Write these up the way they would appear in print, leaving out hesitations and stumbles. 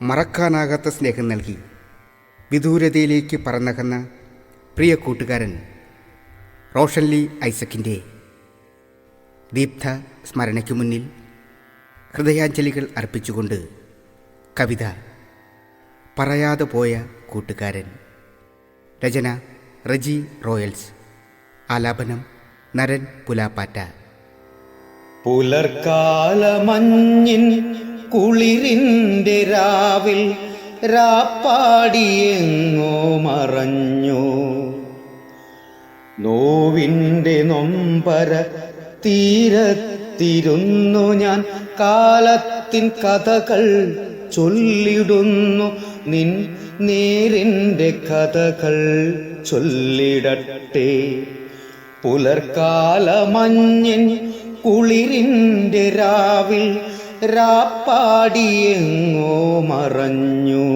മറക്കാനാകാത്ത സ്നേഹം നൽകി വിദൂരതയിലേക്ക് പറന്നകന്ന പ്രിയ കൂട്ടുകാരൻ റോഷൻലി ഐസക്കിൻ്റെ ദീപ്ത സ്മരണയ്ക്കു മുന്നിൽ ഹൃദയാഞ്ജലികൾ അർപ്പിച്ചുകൊണ്ട് കവിത പറയാതെ പോയ കൂട്ടുകാരൻ. രചന റജി റോയൽസ്. ആലാപനം നരൻ പുലാപ്പാറ്റ. പുലർക്കാലമഞ്ഞിൻ കുളിരിൻ്റെ രാവിൽ രാപ്പാടിയെങ്ങോ മറഞ്ഞു. നോവിൻ്റെ നൊമ്പര തീരത്തിരുന്നു ഞാൻ കാലത്തിൻ കഥകൾ ചൊല്ലിടുന്നു. നിൻ നേരിൻ്റെ കഥകൾ ചൊല്ലിടട്ടെ. പുലർക്കാലമഞ്ഞിൻ കുളിരിൻ്റെ രാവിൽ രാപ്പാടിയെങ്ങോ മറഞ്ഞു.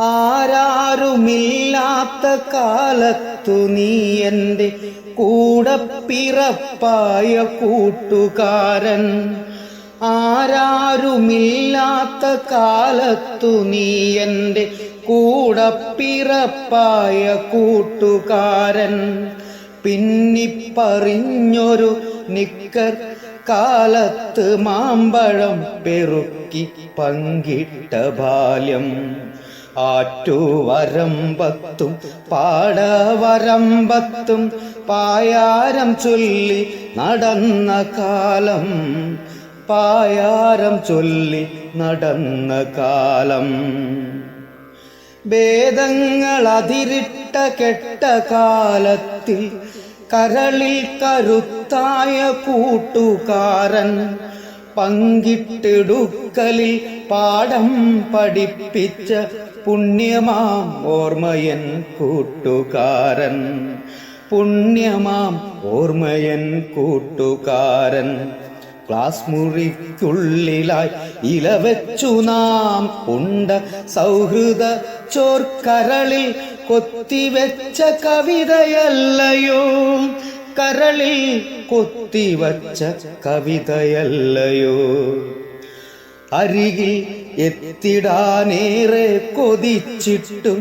ആരാരുമില്ലാത്ത കാലത്തു നീ എൻ്റെ കൂടപ്പിറപ്പായ കൂട്ടുകാരൻ. ആരാരുമില്ലാത്ത കാലത്തു നീ എൻ്റെ കൂടപ്പിറപ്പായ കൂട്ടുകാരൻ. പിന്നിപ്പറിഞ്ഞൊരു നിക്കർ കാലത്ത് മാമ്പഴം പെറുക്കി പങ്കിട്ട ബാല്യം. ആറ്റുവരമ്പത്തും പാടവരമ്പത്തും പായാരം ചൊല്ലി നടന്ന കാലം. പായാരം ചൊല്ലി നടന്ന കാലം. ഭേദങ്ങൾ അതിരിട്ട കെട്ട കാലത്തിൽ കരളിൽ കരുത്തായ കൂട്ടുകാരൻ. പങ്കിട്ടെടുക്കലിൽ പാഠം പഠിപ്പിച്ച പുണ്യമാം ഓർമ്മയൻ കൂട്ടുകാരൻ. പുണ്യമാം ഓർമ്മയൻ കൂട്ടുകാരൻ. ക്ലാസ് മുറിക്കുള്ളിലായി ഇലവെച്ചു നാം ഉണ്ട സൗഹൃദ ചോർക്കരളിൽ കൊത്തിവെച്ച കവിതയല്ലയോ. കരളിൽ കൊത്തിവച്ച കവിതയല്ലയോ. അരികിൽ എത്തിടാനേറെ കൊതിച്ചിട്ടും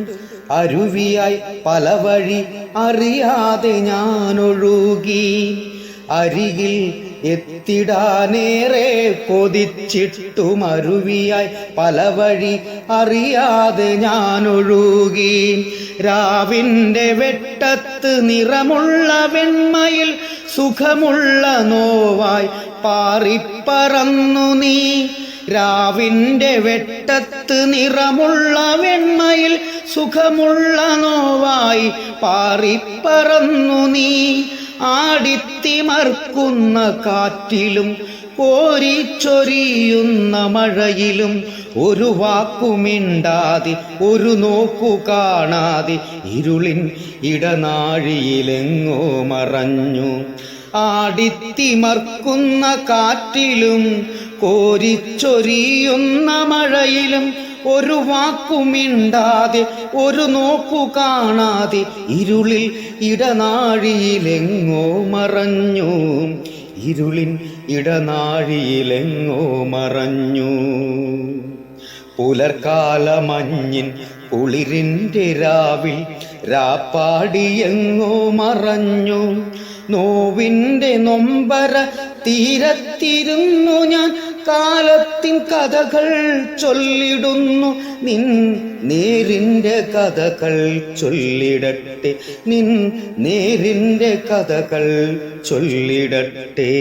അരുവിയായി പല വഴി അറിയാതെ ഞാനൊഴുകി. അരികിൽ എത്തിടാനേറെ കൊതിച്ചിട്ടും അരുവിയായി പല വഴി അറിയാതെ ഞാനൊഴുകി. രാവിൻ്റെ വെട്ടത്ത് നിറമുള്ള വെണ്മയിൽ സുഖമുള്ള നോവായി പാറിപ്പറന്നു നീ. രാവിൻ്റെ വെട്ടത്ത് നിറമുള്ള വെണ്മയിൽ സുഖമുള്ള നോവായി പാറിപ്പറന്നു നീ. ആടിത്തിമർക്കുന്ന കാറ്റിലും കോരിച്ചൊരിയുന്ന മഴയിലും ഒരു വാക്കുമിണ്ടാതെ ഒരു നോക്കു കാണാതെ ഇരുളിൻ ഇടനാഴിയിലെങ്ങോ മറഞ്ഞു. ആടിത്തിമർക്കുന്ന കാറ്റിലും കോരിച്ചൊരിയുന്ന മഴയിലും ഒരു വാക്കുമിണ്ടാതെ ഒരു നോക്കു കാണാതെ ഇരുളിൽ ഇടനാഴിയിലെങ്ങോ മറഞ്ഞു. ഇരുളിൻ ഇടനാഴിയിലെങ്ങോ മറഞ്ഞു. പുലർക്കാലമഞ്ഞിൻ കുളിരിൻ്റെ രാവിൽ രാപ്പാടിയെങ്ങോ മറഞ്ഞു. നോവിൻ്റെ നൊമ്പര തീരത്തിരുന്നു ഞാൻ കാലത്തിൻ കഥകൾ ചൊല്ലിടുന്നു. നിൻ നേരിൻ്റെ കഥകൾ ചൊല്ലിടട്ടെ. നിൻ നേരിൻ്റെ കഥകൾ ചൊല്ലിടട്ടെ.